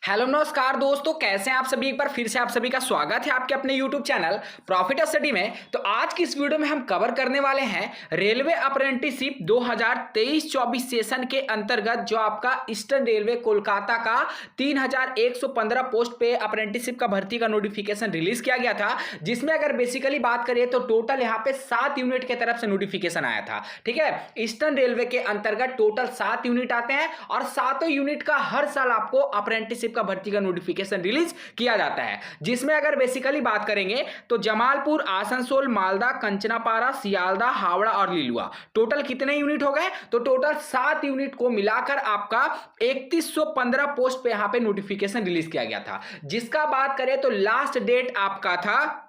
Hello नमस्कार दोस्तों, कैसे हैं आप सभी। एक बार फिर से आप सभी का स्वागत है आपके अपने यूट्यूब चैनल प्रॉफिट स्टडी में। तो आज की इस वीडियो में हम कवर करने वाले हैं रेलवे अप्रेंटिसशिप 2023-24 सेशन के अंतर्गत जो आपका ईस्टर्न रेलवे कोलकाता का 3115 पोस्ट पे अप्रेंटिसशिप का भर्ती का नोटिफिकेशन रिलीज किया गया था, जिसमें अगर बेसिकली बात करें तो टोटल यहाँ पे 7 यूनिट की तरफ से नोटिफिकेशन आया था। ठीक है, ईस्टर्न रेलवे के अंतर्गत टोटल 7 यूनिट आते हैं और सातों यूनिट का हर साल आपको अप्रेंटिसशिप का भर्ती का नोटिफिकेशन रिलीज किया जाता है, जिसमें अगर बेसिकली बात करेंगे तो जमालपुर, आसनसोल, मालदा, कंचनापारा, सियालदा, हावड़ा और लिलुआ टोटल कितने यूनिट हो गए। तो टोटल 7 यूनिट को मिलाकर आपका 3115 पोस्ट पे यहां पे नोटिफिकेशन रिलीज किया गया था, जिसका बात करें तो लास्ट डेट आपका था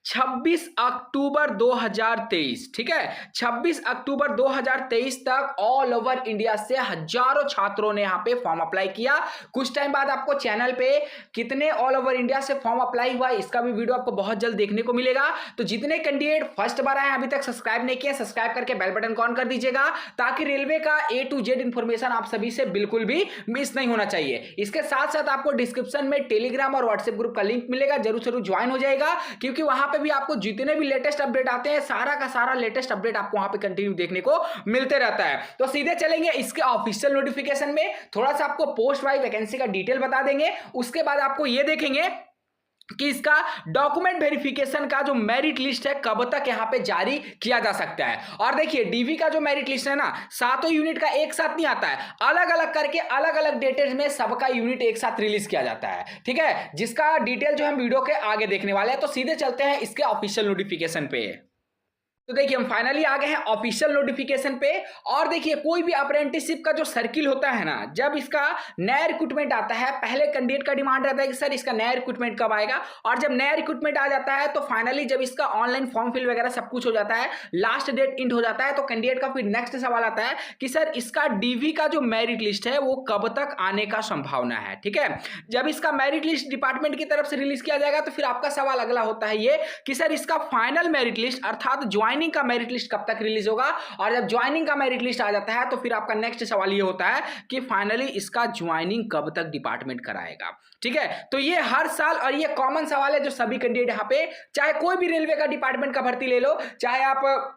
26 अक्टूबर 2023। ठीक है, 26 अक्टूबर 2023 तक ऑल ओवर इंडिया से हजारों छात्रों ने यहां पे फॉर्म अप्लाई किया। कुछ टाइम बाद आपको चैनल पे कितने ऑल ओवर इंडिया से फॉर्म अप्लाई हुआ इसका भी वीडियो आपको बहुत जल्द देखने को मिलेगा। तो जितने कैंडिडेट फर्स्ट बार आए अभी तक सब्सक्राइब नहीं किया, सब्सक्राइब करके बेल बटन को ऑन कर दीजिएगा, ताकि रेलवे का A to Z इंफॉर्मेशन आप सभी से बिल्कुल भी मिस नहीं होना चाहिए। इसके साथ साथ आपको डिस्क्रिप्शन में टेलीग्राम और व्हाट्सएप ग्रुप का लिंक मिलेगा, जरूर जरूर ज्वाइन हो जाएगा, क्योंकि वहां पे भी आपको जितने भी लेटेस्ट अपडेट आते हैं सारा का सारा लेटेस्ट अपडेट आपको वहां पे कंटिन्यू देखने को मिलते रहता है। तो सीधे चलेंगे इसके ऑफिशियल नोटिफिकेशन में, थोड़ा सा आपको पोस्ट वाइज वैकेंसी का डिटेल बता देंगे, उसके बाद आपको ये देखेंगे कि इसका डॉक्यूमेंट वेरिफिकेशन का जो मेरिट लिस्ट है कब तक यहां पे जारी किया जा सकता है। और देखिए डीवी का जो मेरिट लिस्ट है ना, सातों यूनिट का एक साथ नहीं आता है, अलग अलग करके अलग अलग डेटेज में सबका यूनिट एक साथ रिलीज किया जाता है। ठीक है, जिसका डिटेल जो हम वीडियो के आगे देखने वाले हैं। तो सीधे चलते हैं इसके ऑफिशियल नोटिफिकेशन पे। तो देखिए हम फाइनली आ गए हैं ऑफिशियल नोटिफिकेशन पे। और देखिए कोई भी अप्रेंटिसशिप का जो सर्किल होता है ना, जब इसका नया रिक्रूटमेंट आता है, पहले कैंडिडेट का डिमांड रहता है कि सर इसका नया रिक्रूटमेंट कब आएगा, और जब नया रिक्रूटमेंट आ जाता है तो फाइनली जब इसका ऑनलाइन फॉर्म फिल वगैरह सब कुछ हो जाता है, लास्ट डेट इंड हो जाता है, तो कैंडिडेट का फिर नेक्स्ट सवाल आता है कि सर इसका डीवी का जो मेरिट लिस्ट है वो कब तक आने का संभावना है। ठीक है, जब इसका मेरिट लिस्ट डिपार्टमेंट की तरफ से रिलीज किया जाएगा तो फिर आपका सवाल अगला होता है ये कि सर इसका फाइनल मेरिट लिस्ट अर्थात ज्वाइनिंग का मेरिट लिस्ट कब तक रिलीज होगा। और जब ज्वाइनिंग का मेरिट लिस्ट आ जाता है तो फिर आपका नेक्स्ट सवाल ये होता है कि फाइनली इसका ज्वाइनिंग कब तक डिपार्टमेंट कराएगा। ठीक है, तो ये हर साल और ये कॉमन सवाल है जो सभी कैंडिडेट यहां पे, चाहे कोई भी रेलवे का डिपार्टमेंट का भर्ती ले लो, चाहे आप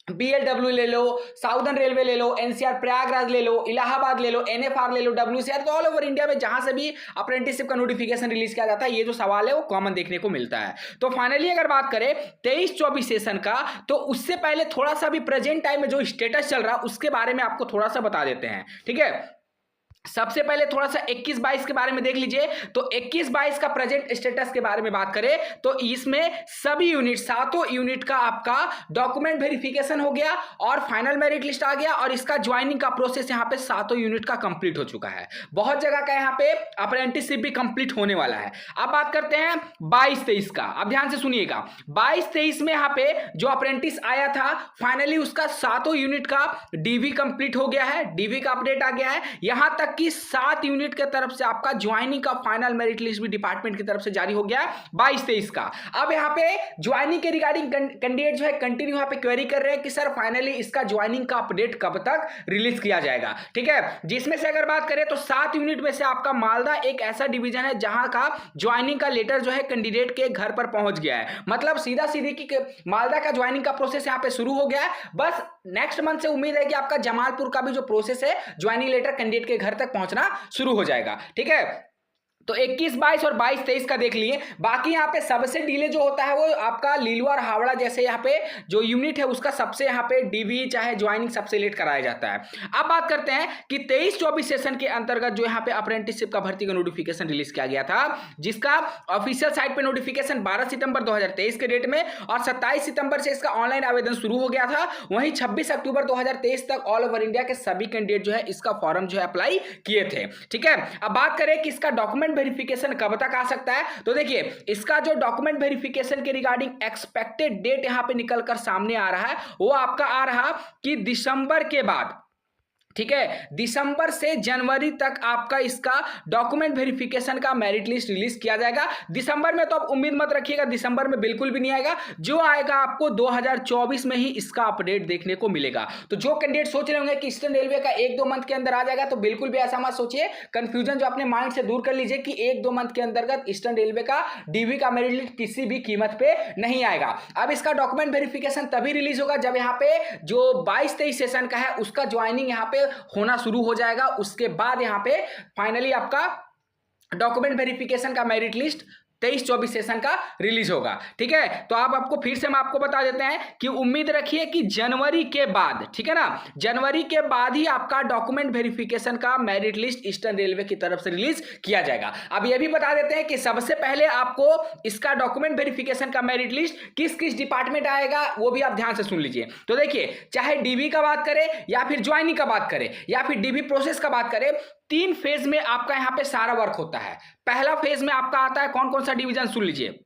BLW ले लो, साउदर्न रेलवे ले लो, NCR प्रयागराज ले लो, इलाहाबाद ले लो, NFR ले लो, WCR, तो ऑल ओवर इंडिया में जहां से भी अप्रेंटिसशिप का नोटिफिकेशन रिलीज किया जाता है, ये जो सवाल है वो कॉमन देखने को मिलता है। तो फाइनली अगर बात करें 23-24 सेशन का, तो उससे पहले थोड़ा सा भी प्रेजेंट टाइम में जो स्टेटस चल रहा है उसके बारे में आपको थोड़ा सा बता देते हैं। ठीक है, सबसे पहले थोड़ा सा 21-22 के बारे में देख लीजिए। तो 21-22 का प्रेजेंट स्टेटस के बारे में बात करें तो इसमें सभी यूनिट, सातों यूनिट का आपका डॉक्यूमेंट वेरिफिकेशन हो गया और फाइनल मेरिट लिस्ट आ गया, और इसका ज्वाइनिंग का प्रोसेस यहां पे सातों यूनिट का कंप्लीट हो चुका है। बहुत जगह का यहां पे अप्रेंटिसशिप भी कंप्लीट होने वाला है। अब बात करते हैं 22-23 का। अब ध्यान से सुनिएगा, 22-23 में यहां पे जो अप्रेंटिस आया था फाइनली उसका सातों यूनिट का डीवी कंप्लीट हो गया है, डीवी का अपडेट आ गया है। यहां तक कि 7 यूनिट की तरफ से आपका ज्वाइनिंग का फाइनल मेरिट लिस्ट भी डिपार्टमेंट की तरफ से जारी हो गया 22-23 का। अब यहां पे ज्वाइनिंग के रिगार्डिंग कैंडिडेट जो है कंटिन्यू यहां पे क्वेरी कर रहे हैं कि सर फाइनली इसका ज्वाइनिंग का अपडेट कब तक रिलीज किया जाएगा। ठीक है, जिसमें से अगर बात करें तो 7 यूनिट में से आपका मालदा एक ऐसा डिवीजन है जहां का ज्वाइनिंग का लेटर जो है कैंडिडेट के घर पर पहुंच गया है। मतलब सीधा सीधी की मालदा का ज्वाइनिंग का प्रोसेस यहां पे शुरू हो गया है। बस नेक्स्ट मंथ से उम्मीद है कि आपका जमालपुर का भी जो प्रोसेस है ज्वाइनिंग लेटर कैंडिडेट के घर तक पहुंचना शुरू हो जाएगा। ठीक है, तो 21-22 और 22-23 का देख लिए। बाकी यहाँ पे सबसे डिले जो होता है वो आपका लिलुआ और हावड़ा जैसे यहाँ पे जो यूनिट है उसका सबसे यहाँ पे डीवी चाहे ज्वाइनिंग सबसे लेट कराया जाता है। अब बात करते हैं कि 23-24 सेशन के अंतर्गत जो यहाँ पे अप्रेंटिसशिप का भर्ती का नोटिफिकेशन रिलीज किया गया था, जिसका ऑफिशियल साइट पे नोटिफिकेशन 12 सितंबर 2023 के डेट में और 27 सितंबर से इसका ऑनलाइन आवेदन शुरू हो गया था। वहीं 26 अक्टूबर 2023 तक ऑल ओवर इंडिया के सभी कैंडिडेट जो है इसका फॉर्म जो है अप्लाई किए थे। ठीक है, अब बात करें कि इसका डॉक्यूमेंट वेरिफिकेशन कब तक आ सकता है। तो देखिए इसका जो डॉक्यूमेंट वेरिफिकेशन के रिगार्डिंग एक्सपेक्टेड डेट यहां पे निकल कर सामने आ रहा है वो आपका आ रहा कि दिसंबर के बाद ठीक है, दिसंबर से जनवरी तक आपका इसका डॉक्यूमेंट वेरिफिकेशन का मेरिट लिस्ट रिलीज किया जाएगा। दिसंबर में तो आप उम्मीद मत रखिएगा, दिसंबर में बिल्कुल भी नहीं आएगा। जो आएगा आपको 2024 में ही इसका अपडेट देखने को मिलेगा। तो जो कैंडिडेट सोच रहे होंगे कि ईस्टर्न रेलवे का 1-2 मंथ के अंदर आ जाएगा, तो बिल्कुल भी ऐसा मत सोचिए। कंफ्यूजन जो अपने माइंड से दूर कर लीजिए कि 1-2 मंथ के अंतर्गत ईस्टर्न रेलवे का डीवी का मेरिट लिस्ट किसी भी कीमत पे नहीं आएगा। अब इसका डॉक्यूमेंट वेरिफिकेशन तभी रिलीज होगा जब यहाँ पे जो 22-23 सेशन का है उसका ज्वाइनिंग यहाँ पे होना शुरू हो जाएगा। उसके बाद यहां पे फाइनली आपका डॉक्यूमेंट वेरिफिकेशन का मेरिट लिस्ट 23-24 सेशन का रिलीज होगा। ठीक है, तो आपको फिर से हम आपको बता देते हैं कि उम्मीद रखिए कि जनवरी के बाद, ठीक है ना, जनवरी के बाद ही आपका डॉक्यूमेंट वेरिफिकेशन का मेरिट लिस्ट ईस्टर्न रेलवे की तरफ से रिलीज किया जाएगा। अब यह भी बता देते हैं कि सबसे पहले आपको इसका डॉक्यूमेंट वेरिफिकेशन का मेरिट लिस्ट किस किस डिपार्टमेंट आएगा वो भी आप ध्यान से सुन लीजिए। तो देखिए, चाहे डीबी का बात करें या फिर ज्वाइनिंग का बात करें या फिर डीबी प्रोसेस का बात करें, 3 फेज में आपका यहां पे सारा वर्क होता है। पहला फेज में आपका आता है कौन कौन सा डिवीजन, सुन लीजिए।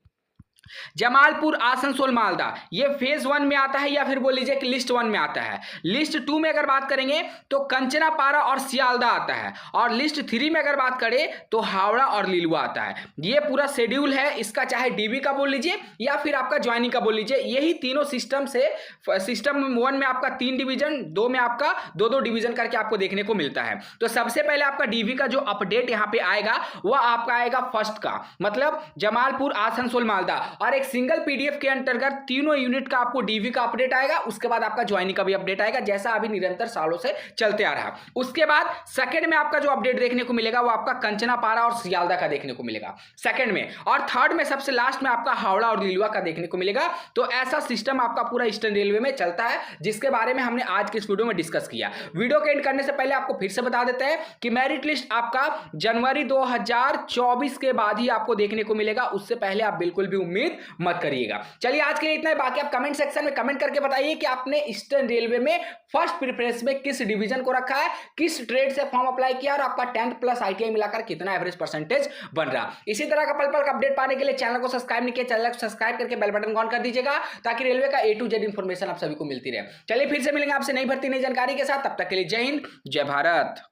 जमालपुर, आसनसोल, मालदा, ये फेज 1 में आता है या फिर बोल लीजिए कि लिस्ट 1 में आता है। लिस्ट 2 में अगर बात करेंगे तो कंचनापारा और सियालदा आता है, और लिस्ट 3 में अगर बात करें तो हावड़ा और लीलुआ आता है। ये पूरा शेड्यूल है इसका, चाहे डीबी का बोल लीजिए या फिर आपका ज्वाइनिंग का बोल लीजिए। यही तीनों सिस्टम से, सिस्टम 1 में आपका 3 डिवीजन, 2 में आपका 2-2 डिवीजन करके आपको देखने को मिलता है। तो सबसे पहले आपका डीबी का जो अपडेट यहां पे आएगा वह आपका आएगा फर्स्ट का, मतलब जमालपुर, आसनसोल, मालदा, और एक सिंगल पीडीएफ के अंतर्गत तीनों यूनिट का आपको डीवी का अपडेट आएगा। उसके बाद आपका ज्वाइनिंग का भी अपडेट आएगा, जैसा अभी निरंतर सालों से चलते आ रहा। उसके बाद सेकंड में आपका जो अपडेट देखने को मिलेगा वो आपका कंचनापारा और सियालदा का देखने को मिलेगा सेकंड में, और थर्ड में सबसे लास्ट में आपका हावड़ा और लीलुआ का देखने को मिलेगा। तो ऐसा सिस्टम आपका पूरा ईस्टर्न रेलवे में चलता है, जिसके बारे में हमने आज के इस वीडियो में डिस्कस किया। वीडियो के एंड करने से पहले आपको फिर से बता देते हैं कि मेरिट लिस्ट आपका जनवरी 2024 के बाद ही आपको देखने को मिलेगा, उससे पहले आप बिल्कुल भी उम्मीद मत करिएगा। चलिए आज के लिए इतना ही। बाकी आप कमेंट सेक्शन में कमेंट करके बताइए कि आपने ईस्टर्न रेलवे में फर्स्ट प्रेफरेंस में किस डिवीजन को रखा है, किस ट्रेड से फॉर्म अप्लाई किया, और आपका 10th प्लस आईटीआई मिलाकर कितना एवरेज परसेंटेज बन रहा। इसी तरह का पल पल का अपडेट पाने के लिए चैनल को सब्सक्राइब नहीं किया, चैनल को सब्सक्राइब करके बेल बटन ऑन कर दीजिएगा, ताकि रेलवे का A to Z इंफॉर्मेशन आप सभी को मिलती रहे। चलिए फिर से मिलेंगे आपसे नई भर्ती नई जानकारी के साथ, तब तक के लिए जय हिंद, जय भारत।